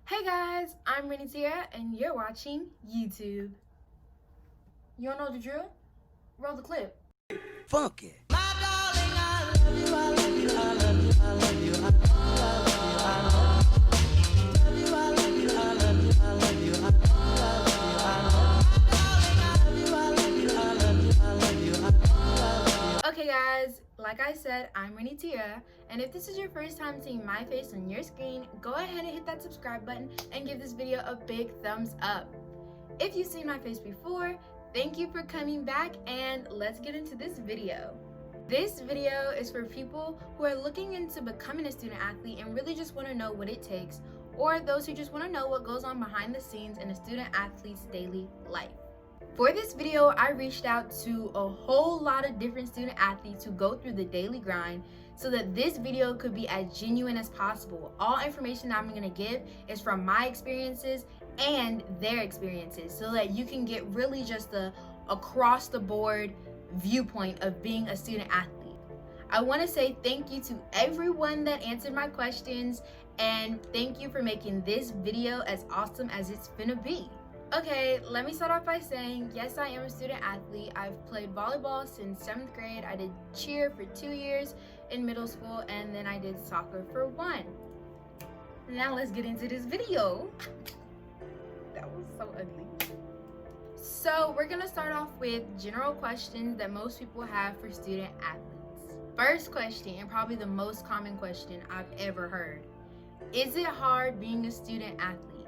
Hey guys, I'm Renitiera and you're watching YouTube. You don't know the drill? Roll the clip. Funky. Okay guys, like I said, I'm Renitiera, and if this is your first time seeing my face on your screen, go ahead and hit that subscribe button and give this video a big thumbs up. If you've seen my face before, thank you for coming back, and let's get into this video. This video is for people who are looking into becoming a student athlete and really just want to know what it takes, or those who just want to know what goes on behind the scenes in a student athlete's daily life. For this video, I reached out to a whole lot of different student athletes who go through the daily grind so that this video could be as genuine as possible. All information that I'm going to give is from my experiences and their experiences so that you can get really just a across the board viewpoint of being a student athlete. I want to say thank you to everyone that answered my questions, and thank you for making this video as awesome as it's gonna be. Okay, let me start off by saying, yes, I am a student athlete. I've played volleyball since 7th grade. I did cheer for 2 years in middle school, and then I did soccer for 1. Now let's get into this video. That was so ugly. So we're gonna start off with general questions that most people have for student athletes. First question, and probably the most common question I've ever heard. Is it hard being a student athlete?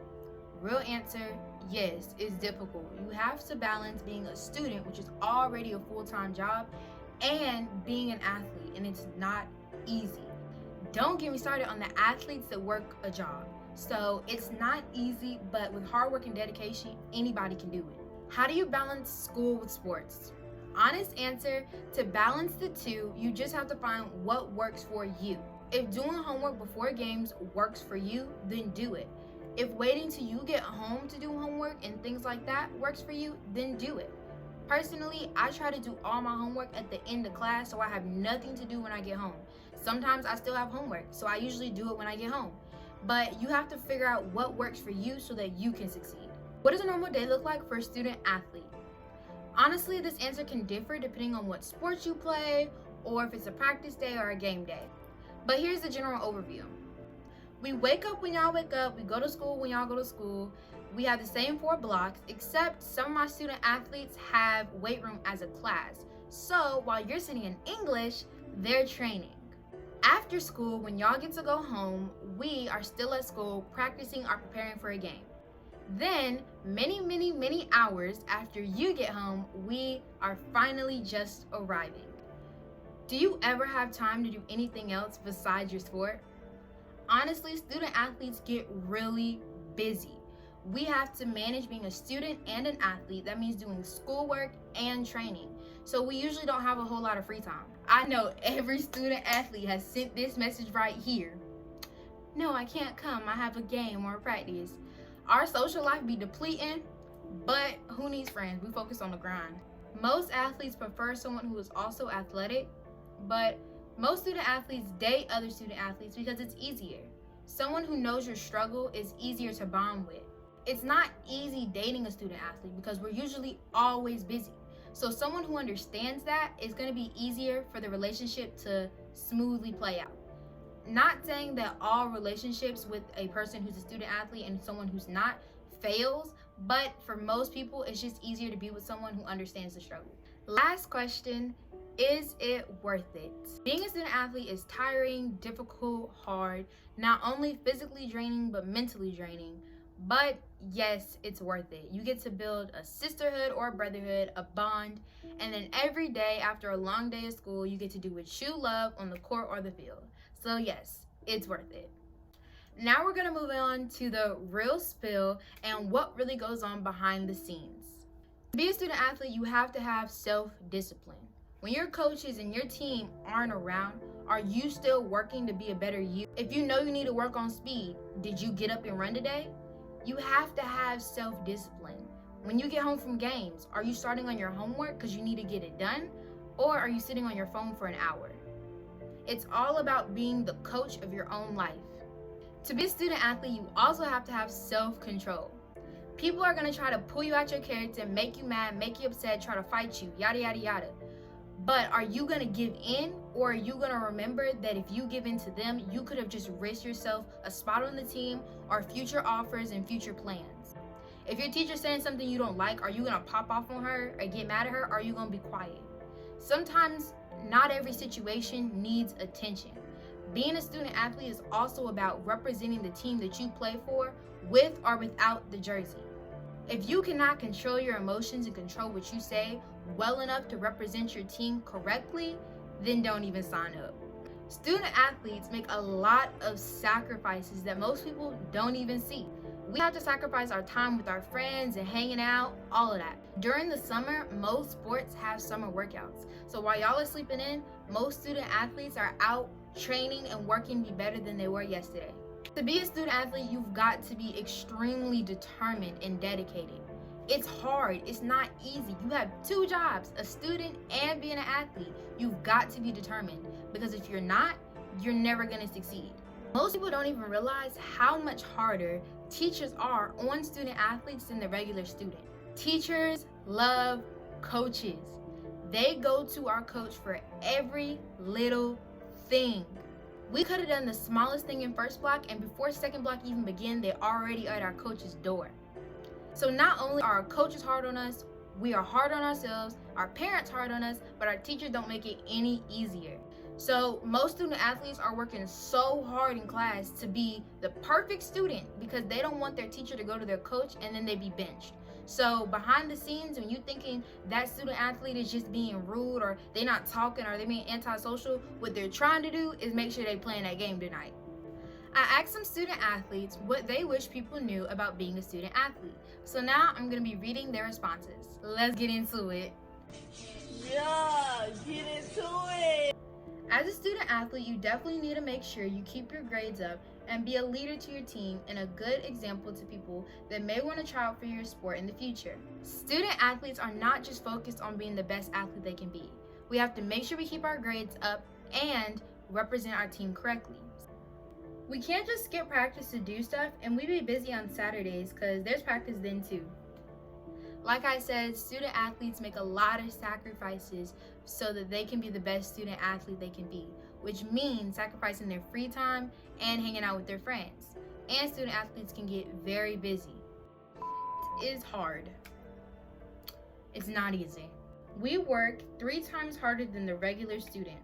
Real answer, yes, it's difficult. You have to balance being a student, which is already a full-time job, and being an athlete, and it's not easy. Don't get me started on the athletes that work a job. So it's not easy, but with hard work and dedication, anybody can do it. How do you balance school with sports? Honest answer, to balance the two, you just have to find what works for you. If doing homework before games works for you, then do it. If waiting till you get home to do homework and things like that works for you, then do it. Personally, I try to do all my homework at the end of class so I have nothing to do when I get home. Sometimes I still have homework, so I usually do it when I get home. But you have to figure out what works for you so that you can succeed. What does a normal day look like for a student athlete? Honestly, this answer can differ depending on what sports you play or if it's a practice day or a game day. But here's the general overview. We wake up when y'all wake up, we go to school when y'all go to school. We have the same 4 blocks, except some of my student athletes have weight room as a class. So while you're sitting in English, they're training. After school, when y'all get to go home, we are still at school practicing or preparing for a game. Then, many hours after you get home, we are finally just arriving. Do you ever have time to do anything else besides your sport? Honestly, student athletes get really busy. We have to manage being a student and an athlete. That means doing schoolwork and training. So we usually don't have a whole lot of free time. I know every student athlete has sent this message right here. No, I can't come. I have a game or a practice. Our social life be depleting, but who needs friends? We focus on the grind. Most athletes prefer someone who is also athletic, but most student athletes date other student athletes because it's easier. Someone who knows your struggle is easier to bond with. It's not easy dating a student athlete because we're usually always busy. So someone who understands that is going to be easier for the relationship to smoothly play out. Not saying that all relationships with a person who's a student athlete and someone who's not fails, but for most people, it's just easier to be with someone who understands the struggle. Last question, is it worth it? Being a student athlete is tiring, difficult, hard, not only physically draining, but mentally draining. But yes, it's worth it. You get to build a sisterhood or a brotherhood, a bond, and then every day after a long day of school, you get to do what you love on the court or the field. So yes, it's worth it. Now we're gonna move on to the real spill and what really goes on behind the scenes. To be a student athlete, you have to have self-discipline. When your coaches and your team aren't around, are you still working to be a better you? If you know you need to work on speed, did you get up and run today? You have to have self-discipline. When you get home from games, are you starting on your homework because you need to get it done? Or are you sitting on your phone for an hour? It's all about being the coach of your own life. To be a student athlete, you also have to have self-control. People are going to try to pull you out your character, make you mad, make you upset, try to fight you, yada, yada, yada. But are you going to give in, or are you going to remember that if you give in to them, you could have just risked yourself a spot on the team or future offers and future plans? If your teacher's saying something you don't like, are you going to pop off on her or get mad at her, or are you going to be quiet? Sometimes not every situation needs attention. Being a student athlete is also about representing the team that you play for, with or without the jersey. If you cannot control your emotions and control what you say well enough to represent your team correctly, then don't even sign up. Student athletes make a lot of sacrifices that most people don't even see. We have to sacrifice our time with our friends and hanging out, all of that. During the summer, most sports have summer workouts. So while y'all are sleeping in, most student athletes are out training and working to be better than they were yesterday. To be a student athlete, you've got to be extremely determined and dedicated. It's hard. It's not easy. You have two jobs, a student and being an athlete. You've got to be determined, because if you're not, you're never going to succeed. Most people don't even realize how much harder teachers are on student athletes than the regular student. Teachers love coaches. They go to our coach for every little thing. We could have done the smallest thing in first block, and before second block even began, they're already at our coach's door. So not only are our coaches hard on us, we are hard on ourselves, our parents hard on us, but our teachers don't make it any easier. So most student athletes are working so hard in class to be the perfect student because they don't want their teacher to go to their coach and then they be benched. So behind the scenes, when you thinking that student athlete is just being rude, or they not talking, or they being antisocial, what they're trying to do is make sure they playing that game tonight. I asked some student athletes what they wish people knew about being a student athlete. So now I'm going to be reading their responses. Let's get into it. Yeah, get into it. As a student athlete, you definitely need to make sure you keep your grades up and be a leader to your team and a good example to people that may want to try out for your sport in the future. Student athletes are not just focused on being the best athlete they can be. We have to make sure we keep our grades up and represent our team correctly. We can't just skip practice to do stuff, and we be busy on Saturdays because there's practice then too. Like I said, student athletes make a lot of sacrifices so that they can be the best student athlete they can be, which means sacrificing their free time and hanging out with their friends. And student athletes can get very busy. It is hard. It's not easy. We work 3 times harder than the regular student.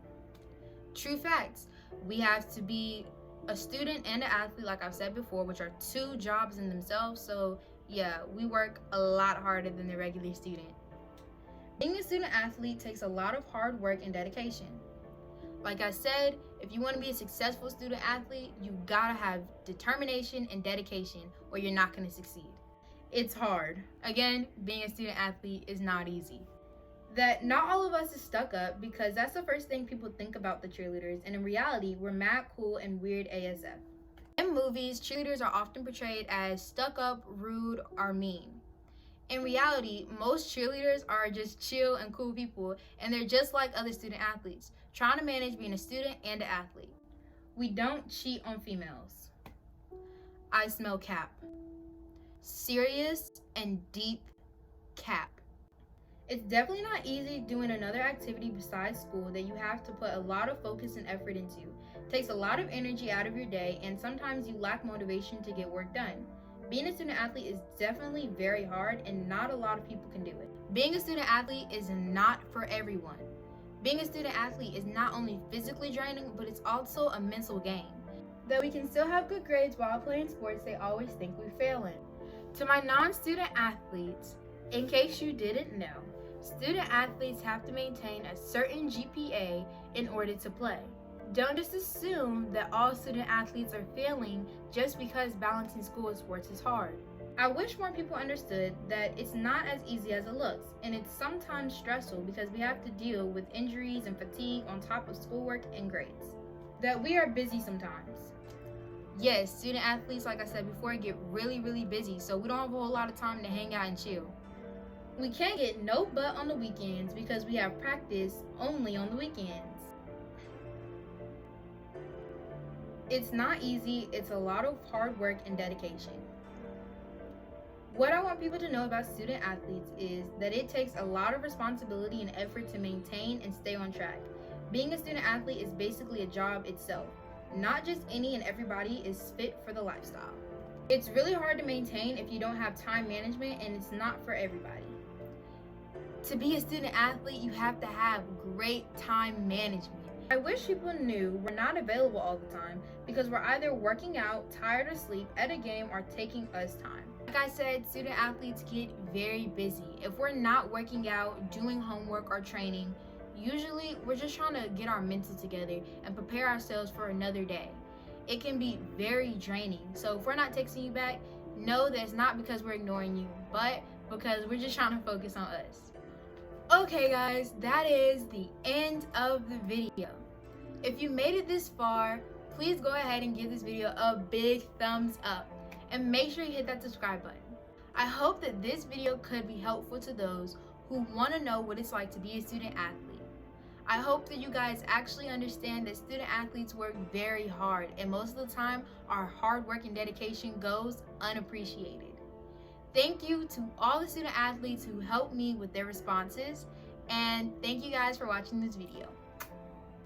True facts. We have to be a student and an athlete, like I've said before, which are 2 jobs in themselves. So yeah, we work a lot harder than the regular student. Being a student athlete takes a lot of hard work and dedication. Like I said, if you want to be a successful student athlete, you gotta have determination and dedication, or you're not gonna succeed. It's hard. Again, being a student athlete is not easy. That not all of us is stuck up, because that's the first thing people think about the cheerleaders, and in reality, we're mad cool and weird ASF. In movies, cheerleaders are often portrayed as stuck up, rude, or mean. In reality, most cheerleaders are just chill and cool people, and they're just like other student athletes, trying to manage being a student and an athlete. We don't cheat on females. I smell cap. Serious and deep cap. It's definitely not easy doing another activity besides school that you have to put a lot of focus and effort into. It takes a lot of energy out of your day, and sometimes you lack motivation to get work done. Being a student athlete is definitely very hard, and not a lot of people can do it. Being a student athlete is not for everyone. Being a student athlete is not only physically draining, but it's also a mental game. Though we can still have good grades while playing sports, they always think we fail in. To my non-student athletes, in case you didn't know, student athletes have to maintain a certain GPA in order to play. Don't just assume that all student athletes are failing just because balancing school and sports is hard. I wish more people understood that it's not as easy as it looks, and it's sometimes stressful because we have to deal with injuries and fatigue on top of schoolwork and grades. That we are busy sometimes. Yes, student athletes, like I said before, get really, really busy, so we don't have a whole lot of time to hang out and chill. We can't get no butt on the weekends because we have practice only on the weekends. It's not easy, it's a lot of hard work and dedication. What I want people to know about student athletes is that it takes a lot of responsibility and effort to maintain and stay on track. Being a student athlete is basically a job itself. Not just any and everybody is fit for the lifestyle. It's really hard to maintain if you don't have time management, and it's not for everybody. To be a student athlete, you have to have great time management. I wish people knew we're not available all the time because we're either working out, tired, or asleep at a game, or taking us time. Like I said, student athletes get very busy. If we're not working out, doing homework, or training, usually we're just trying to get our mental together and prepare ourselves for another day. It can be very draining. So if we're not texting you back, know that it's not because we're ignoring you, but because we're just trying to focus on us. Okay guys, that is the end of the video. If you made it this far, please go ahead and give this video a big thumbs up and make sure you hit that subscribe button. I hope that this video could be helpful to those who want to know what it's like to be a student athlete. I hope that you guys actually understand that student athletes work very hard, and most of the time our hard work and dedication goes unappreciated. Thank you to all the student athletes who helped me with their responses, and thank you guys for watching this video.